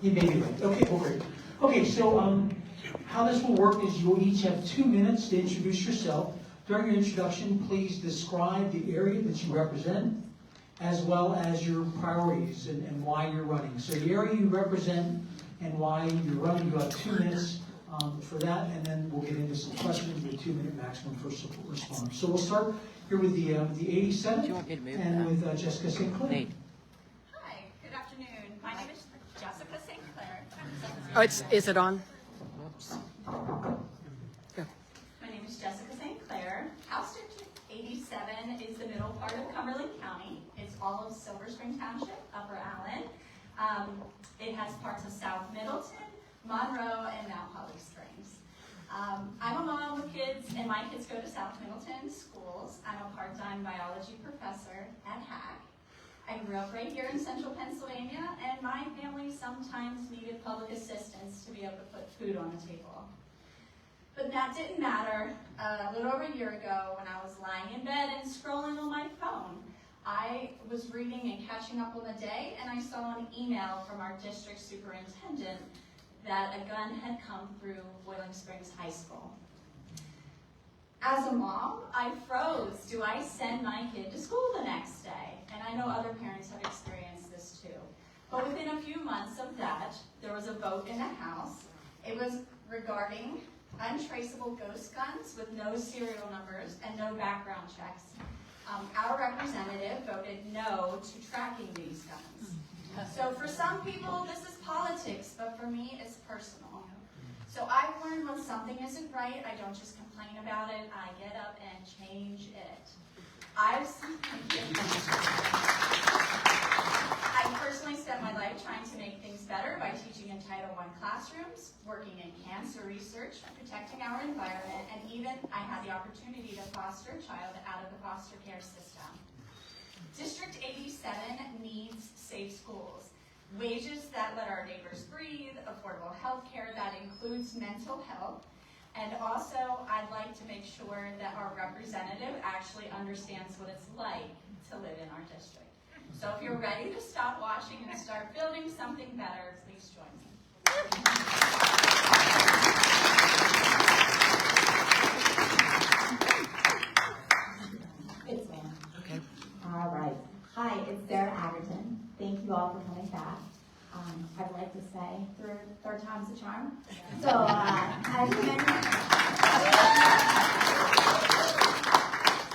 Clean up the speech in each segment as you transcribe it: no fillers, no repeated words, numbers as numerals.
You may be right. Okay, well, great. Okay, so how this will work is you'll each have 2 minutes to introduce yourself. During your introduction, please describe the area that you represent, as well as your priorities and why you're running. So the area you represent and why you're running, you have 2 minutes for that, and then we'll get into some questions with 2-minute maximum for response. So we'll start here with the 87th and with Jessica St. Clair. Hi, good afternoon. My name is Jessica St. Clair. Oh, is it on? Whoops. Go. My name is Jessica St. Clair. House District 87 is the middle part of Cumberland County. It's all of Silver Spring Township, Upper Allen. It has parts of South Middleton, Monroe, and Mount Holly Springs. I'm a mom with kids, and my kids go to South Middleton schools. I'm a part-time biology professor at HAC. I grew up right here in central Pennsylvania, and my family sometimes needed public assistance to be able to put food on the table. But that didn't matter. A little over a year ago, when I was lying in bed and scrolling on my phone, I was reading and catching up on the day, and I saw an email from our district superintendent that a gun had come through Boiling Springs High School. As a mom, I froze. Do I send my kid to school the next day? And I know other parents have experienced this too. But within a few months of that, there was a vote in the House. It was regarding untraceable ghost guns with no serial numbers and no background checks. Our representative voted no to tracking these guns. So for some people, this is politics, but for me, it's personal. So I've learned when something isn't right, I don't just complain about it, I get up and change it. I personally spent my life trying to make things better by teaching in Title I classrooms, working in cancer research, protecting our environment, and even I had the opportunity to foster a child out of the foster care system. District 87 needs safe schools, wages that let our neighbors breathe, affordable health care that includes mental health, and also I'd like to make sure that our representative actually understands what it's like to live in our district. So if you're ready to stop watching and start building something better, please join me. It's me. Okay. All right. Hi, it's Sara Agerton. Thank you all for coming back. I'd like to say third time's a charm. So,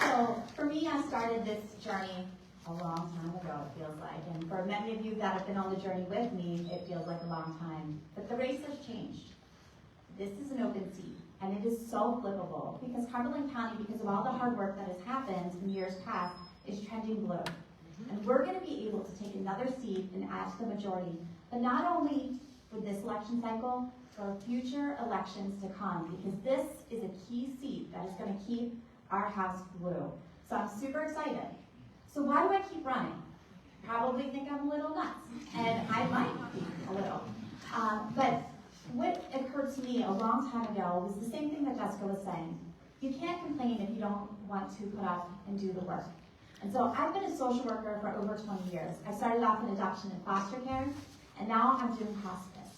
so for me, I started this journey a long time ago, it feels like. And for many of you that have been on the journey with me, it feels like a long time. But the race has changed. This is an open seat, and it is so flippable because Cumberland County, because of all the hard work that has happened in years past, is trending blue. And we're going to be able to take another seat and add to the majority, but not only for this election cycle, for future elections to come, because this is a key seat that is going to keep our house blue. So I'm super excited. So why do I keep running? Probably think I'm a little nuts, and I might be a little. But what occurred to me a long time ago was the same thing that Jessica was saying. You can't complain if you don't want to put up and do the work. And so I've been a social worker for over 20 years. I started off in adoption and foster care, and now I'm doing hospice.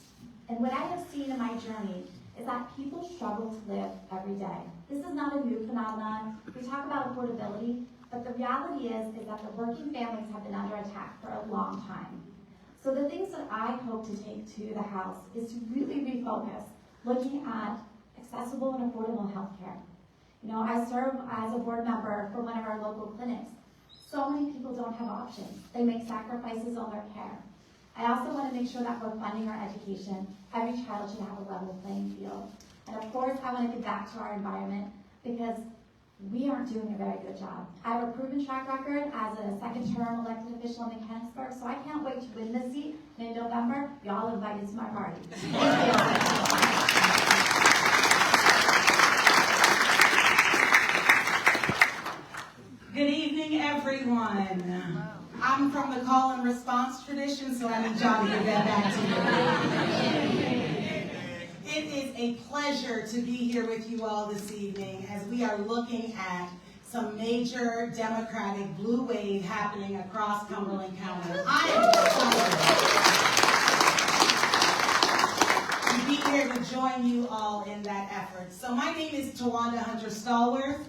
And what I have seen in my journey is that people struggle to live every day. This is not a new phenomenon. We talk about affordability, but the reality is that the working families have been under attack for a long time. So the things that I hope to take to the House is to really refocus, looking at accessible and affordable health care. You know, I serve as a board member for one of our local clinics. So many people don't have options. They make sacrifices on their care. I also want to make sure that we're funding our education. Every child should have a level playing field. And of course, I want to give back to our environment because we aren't doing a very good job. I have a proven track record as a second-term elected official in Mechanicsburg, so I can't wait to win this seat. And in November, y'all invited to my party. Good evening, everyone. I'm from the call and response tradition, so I need y'all to give that back to me. It is a pleasure to be here with you all this evening as we are looking at some major Democratic blue wave happening across Cumberland County. I am excited. that effort. So my name is TaWanda Stallworth.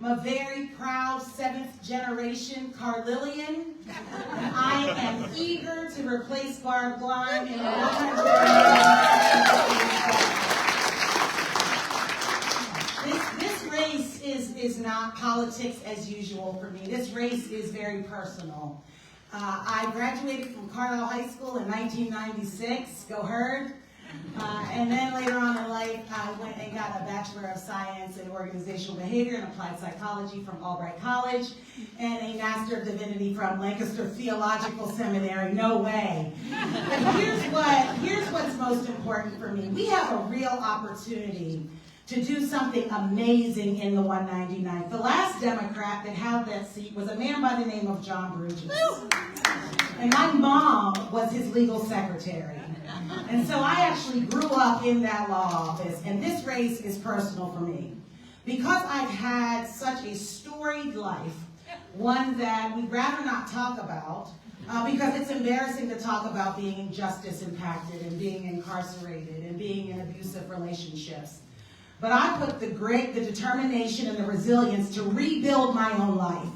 I'm a very proud 7th generation Carlilian. I am eager to replace Barb Line in the 100. This race is not politics as usual for me. This race is very personal. I graduated from Carlisle High School in 1996, go Herd. And then later on in life, I went and got a Bachelor of Science in Organizational Behavior and Applied Psychology from Albright College, and a Master of Divinity from Lancaster Theological Seminary. No way. But here's what's most important for me. We have a real opportunity to do something amazing in the 199th. The last Democrat that held that seat was a man by the name of John Bruges. And my mom was his legal secretary. And so I actually grew up in that law office, and this race is personal for me. Because I've had such a storied life, one that we'd rather not talk about, because it's embarrassing to talk about being injustice impacted and being incarcerated and being in abusive relationships. But I put the grit, the determination, and the resilience to rebuild my own life.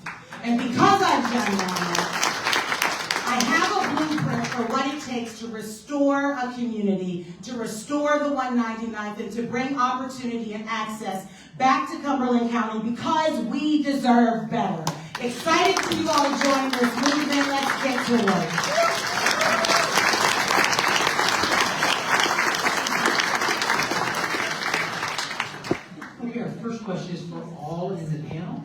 And because I've done that, I have a blueprint for what it takes to restore a community, to restore the 199th, and to bring opportunity and access back to Cumberland County, because we deserve better. Excited for you all to join this movement. Let's get to work. Okay, our first question is for all in the panel.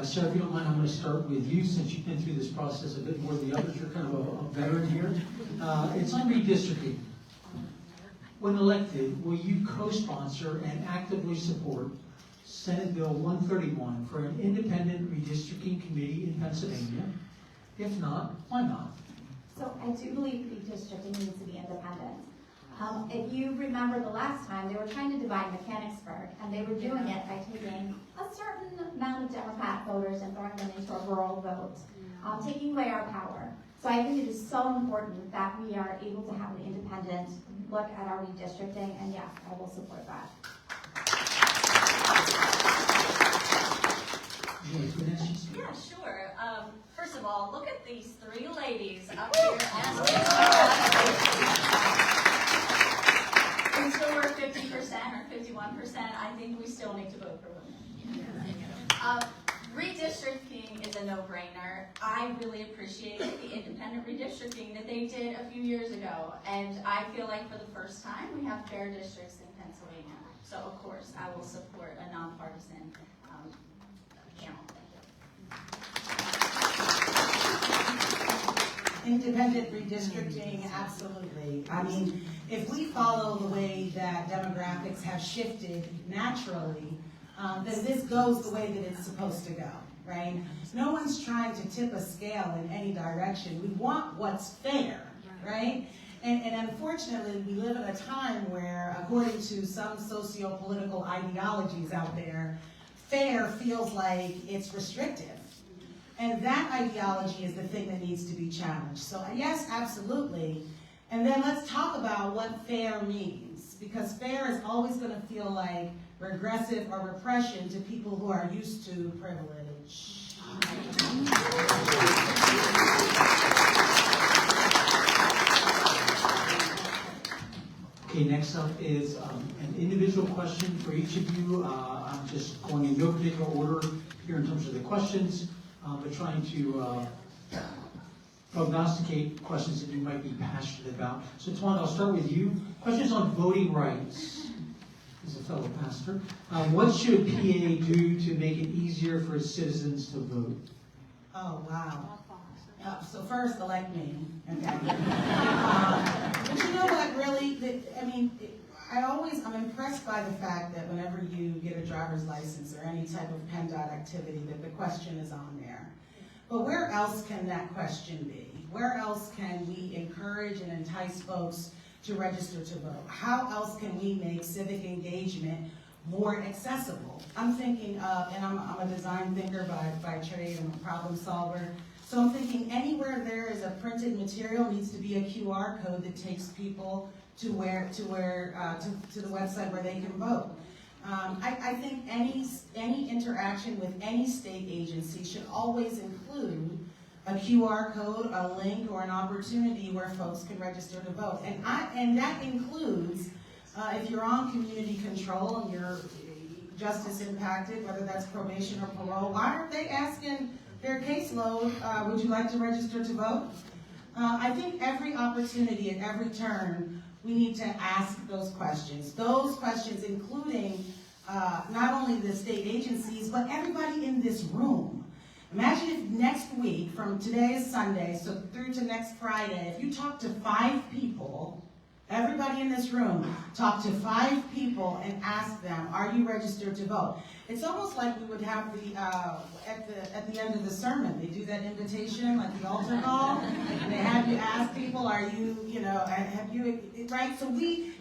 Sarah, if you don't mind, I'm going to start with you, since you've been through this process a bit more than the others. You're kind of a veteran here. It's on redistricting. When elected, will you co-sponsor and actively support Senate Bill 131 for an independent redistricting committee in Pennsylvania? If not, why not? So I do believe redistricting needs to be independent. If you remember the last time, they were trying to divide Mechanicsburg, and they were doing it by taking a certain amount of Democrat voters and throwing them into a rural vote, taking away our power. So I think it is so important that we are able to have an independent look at our redistricting, and yes, I will support that. Yeah, sure. First of all, look at these 3 ladies up here asking. We still work 50% or 51%. I think we still need to vote for women. Redistricting is a no-brainer. I really appreciated the independent redistricting that they did a few years ago, and I feel like for the first time we have fair districts in Pennsylvania. So of course I will support a nonpartisan panel. Independent redistricting, absolutely. I mean, if we follow the way that demographics have shifted naturally, then this goes the way that it's supposed to go, right? No one's trying to tip a scale in any direction. We want what's fair, right? And unfortunately, we live in a time where, according to some socio-political ideologies out there, fair feels like it's restrictive. And that ideology is the thing that needs to be challenged. So yes, absolutely. And then let's talk about what fair means, because fair is always going to feel like regressive or repression to people who are used to privilege. Okay, next up is an individual question for each of you. I'm just going in no particular order here in terms of the questions, but trying to prognosticate questions that you might be passionate about. So TaWanda, I'll start with you. Questions on voting rights. As a fellow pastor, what should PA do to make it easier for its citizens to vote? Oh, wow. So first, elect me. Okay. But you know what, really, I'm impressed by the fact that whenever you get a driver's license or any type of PennDOT activity, that the question is on there. But where else can that question be? Where else can we encourage and entice folks to register to vote? How else can we make civic engagement more accessible? I'm thinking of, and I'm a design thinker by trade, I'm a problem solver. So I'm thinking anywhere there is a printed material needs to be a QR code that takes people to the website where they can vote. I think any interaction with any state agency should always include a QR code, a link, or an opportunity where folks can register to vote. And that includes if you're on community control and you're justice impacted, whether that's probation or parole, why aren't they asking their caseload, would you like to register to vote? I think every opportunity at every turn, we need to ask those questions. Those questions including not only the state agencies, but everybody in this room. Imagine if next week, from today is Sunday, so through to next Friday, if you talk to 5 people, everybody in this room, talk to 5 people and ask them, are you registered to vote? It's almost like we would have the, at the end of the sermon, they do that invitation, like the altar call, and they have you ask people, are you, have you, right? So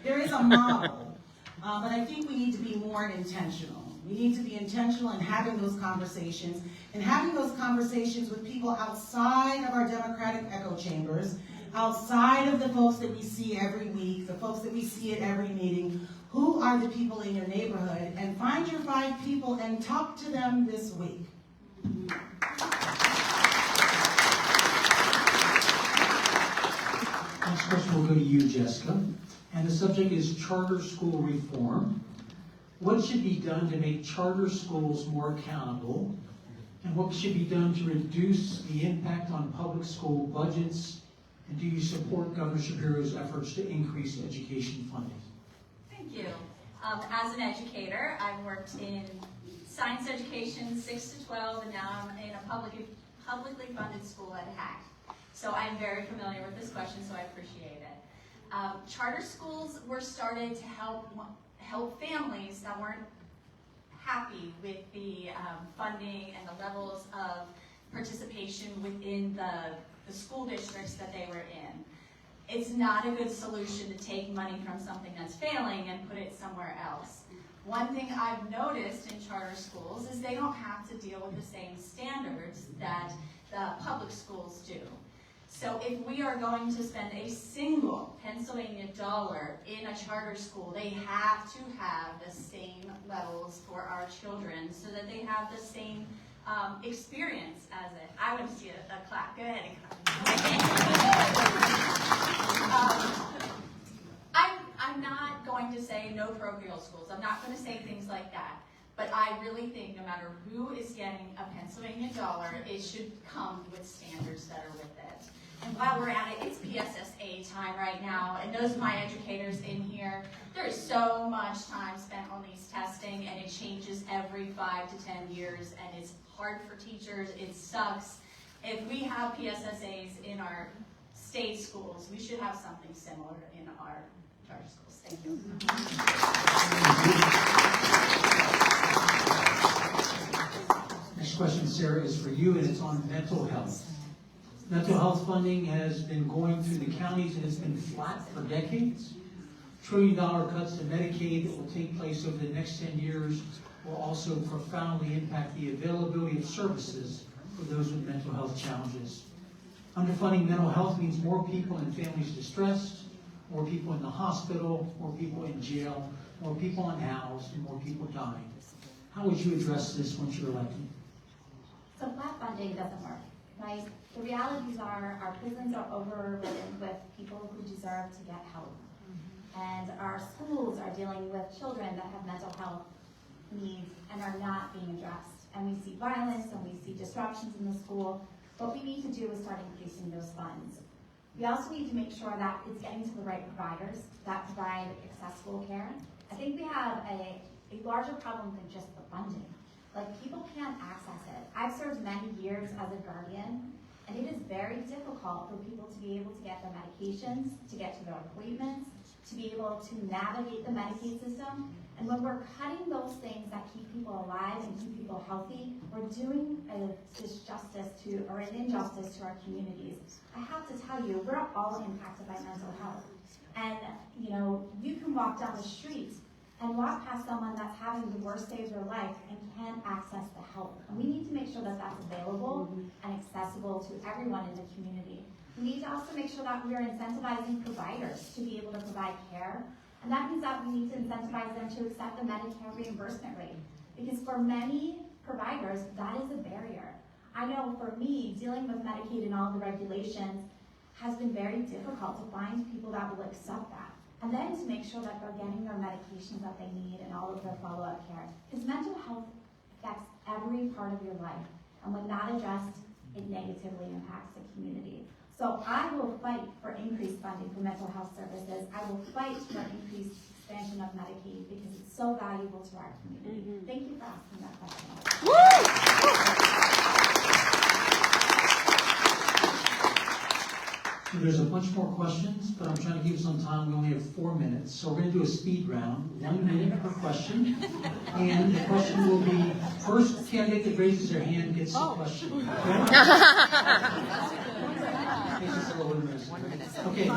there is a model, but I think we need to be more intentional. We need to be intentional in having those conversations, and having those conversations with people outside of our democratic echo chambers, outside of the folks that we see every week, the folks that we see at every meeting. Who are the people in your neighborhood? And find your 5 people and talk to them this week. Next question will go to you, Jessica. And the subject is charter school reform. What should be done to make charter schools more accountable? And what should be done to reduce the impact on public school budgets? And do you support Governor Shapiro's efforts to increase education funding? Thank you. As an educator, I've worked in science education 6 to 12, and now I'm in a publicly funded school at HAC. So I'm very familiar with this question, so I appreciate it. Charter schools were started to help families that weren't happy with the funding and the levels of participation within the school districts that they were in. It's not a good solution to take money from something that's failing and put it somewhere else. One thing I've noticed in charter schools is they don't have to deal with the same standards that the public schools do. So if we are going to spend a single Pennsylvania dollar in a charter school, they have to have the same levels for our children so that they have the same experience as it. I would see a clap. Go ahead and I'm not going to say no parochial schools. I'm not going to say things like that. But I really think no matter who is getting a Pennsylvania dollar, it should come with standards that are with it. And while we're at it, it's PSSA time right now. And those of my educators in here, there is so much time spent on these testing, and it changes every 5 to 10 years, and it's hard for teachers. It sucks. If we have PSSAs in our state schools, we should have something similar in our charter schools. Thank you. Next question, Sarah, is for you, and it's on mental health. Mental health funding has been going through the counties, and it's been flat for decades. $1 trillion cuts to Medicaid that will take place over the next 10 years will also profoundly impact the availability of services for those with mental health challenges. Underfunding mental health means more people and families distressed, more people in the hospital, more people in jail, more people unhoused, and more people dying. How would you address this once you're elected? So flat funding doesn't work, right? The realities are our prisons are overridden with people who deserve to get help. And our schools are dealing with children that have mental health needs and are not being addressed. And we see violence and we see disruptions in the school. What we need to do is start increasing those funds. We also need to make sure that it's getting to the right providers that provide accessible care. I think we have a larger problem than just the funding. Like, people can't access it. I've served many years as a guardian, and it is very difficult for people to be able to get their medications, to get to their appointments, to be able to navigate the Medicaid system. And when we're cutting those things that keep people alive and keep people healthy, we're doing an injustice to our communities. I have to tell you, we're all impacted by mental health. And, you can walk down the street and walk past someone that's having the worst day of their life and can't access the help. And we need to make sure that that's available and accessible to everyone in the community. We need to also make sure that we are incentivizing providers to be able to provide care. And that means that we need to incentivize them to accept the Medicare reimbursement rate. Because for many providers, that is a barrier. I know for me, dealing with Medicaid and all the regulations has been very difficult to find people that will accept that. And then to make sure that they're getting their medications that they need and all of their follow-up care. Because mental health affects every part of your life. And when not addressed, it negatively impacts the community. So I will fight for increased funding for mental health services. I will fight for increased expansion of Medicaid because it's so valuable to our community. Thank you for asking that question. So there's a bunch more questions, but I'm trying to give some time. We only have 4 minutes, so we're going to do a speed round, 1 minute per question. And the question will be, first candidate that raises their hand gets the question. Okay? It's just a little embarrassing. Okay.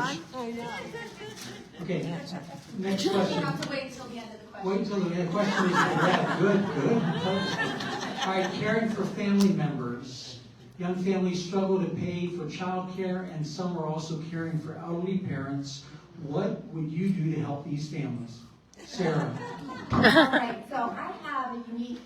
Okay. Next question. You have to wait until the end of the question. Wait until the end. Question is, yeah, good. All right, caring for family members. Young families struggle to pay for child care, and some are also caring for elderly parents. What would you do to help these families? Sarah. All right, so I have a unique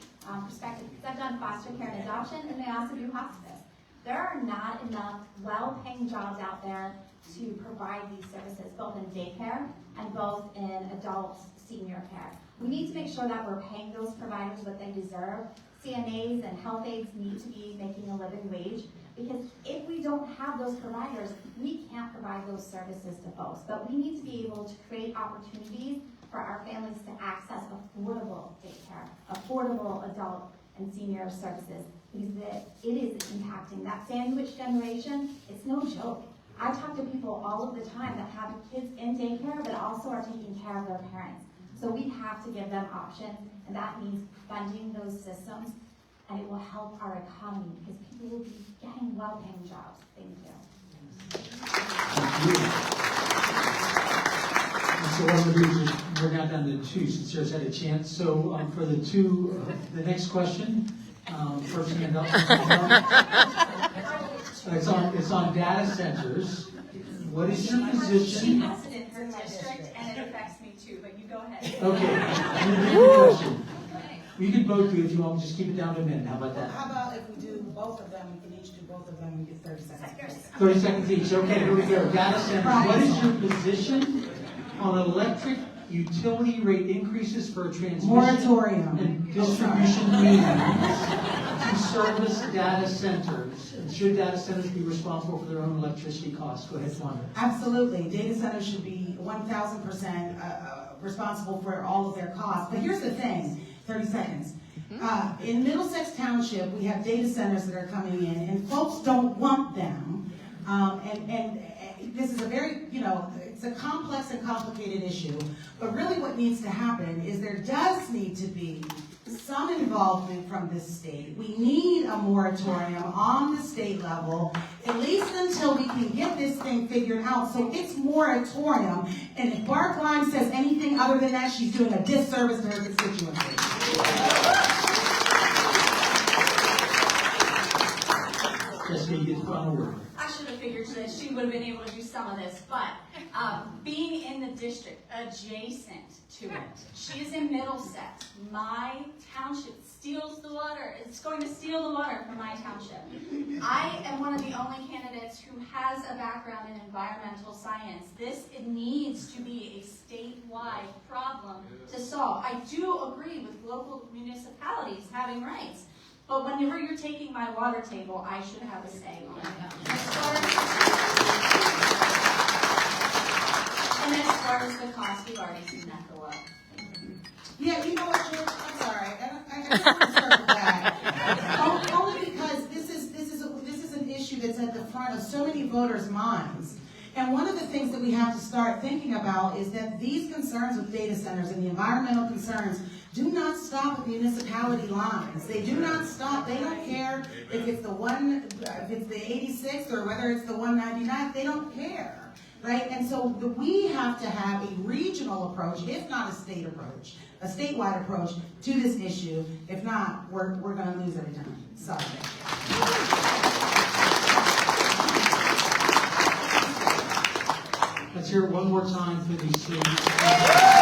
perspective because I've done foster care and adoption, and I also do hospice. There are not enough well-paying jobs out there to provide these services, both in daycare and both in adult senior care. We need to make sure that we're paying those providers what they deserve. CNAs and health aides need to be making a living wage because if we don't have those providers, we can't provide those services to folks. But we need to be able to create opportunities for our families to access affordable daycare, affordable adult and senior services because it is impacting that sandwich generation. It's no joke. I talk to people all of the time that have kids in daycare but also are taking care of their parents. So we have to give them options, and that means funding those systems, and it will help our economy because people will be getting well-paying jobs. Thank you. So what I'm going to do is we're now down to 2 since Sarah's had a chance. So for the 2, the next question, first hand up. It's on data centers. What is your position? She has it in her district, and it affects me too, but you go ahead. Okay. Question. You can both do it if you want. Just keep it down to a minute. How about that? How about if we do both of them, we can each do both of them and get 30 seconds. 30 seconds each. Okay, here we go. Data centers. What is your position on electric utility rate increases for transmission Moratorium. and distribution needs to service data centers? And should data centers be responsible for their own electricity costs? Go ahead, TaWanda. Absolutely. Data centers should be 1,000% responsible for all of their costs. But here's the thing, 30 seconds. In Middlesex Township, we have data centers that are coming in, and folks don't want them. And this is a very, it's a complex and complicated issue. But really what needs to happen is there does need to be some involvement from the state. We need a moratorium on the state level, at least until we can get this thing figured out. So it's moratorium, and if Barb Lime says anything other than that, she's doing a disservice to her constituency. Jessica, you get the final word. I should have figured that she would have been able to do some of this, but being in the district adjacent to it, she is in Middlesex. My township steals the water. It's going to steal the water from my township. I am one of the only candidates who has a background in environmental science. It needs to be a statewide problem to solve. I do agree with local municipalities having rights. But whenever you're taking my water table, I should have a say on it. And as far as the cost, we've already seen that go up. Yeah, you know what, George? I'm sorry. I just want to circle back. Only because this is an issue that's at the front of so many voters' minds. And one of the things that we have to start thinking about is that these concerns with data centers and the environmental concerns do not stop at municipality lines. They do not stop. They don't care if it's the 86 or whether it's the 199. They don't care. right? And so we have to have a regional approach, if not a state approach, a statewide approach to this issue. If not, we're going to lose every time. Sorry. Let's hear it one more time for these students.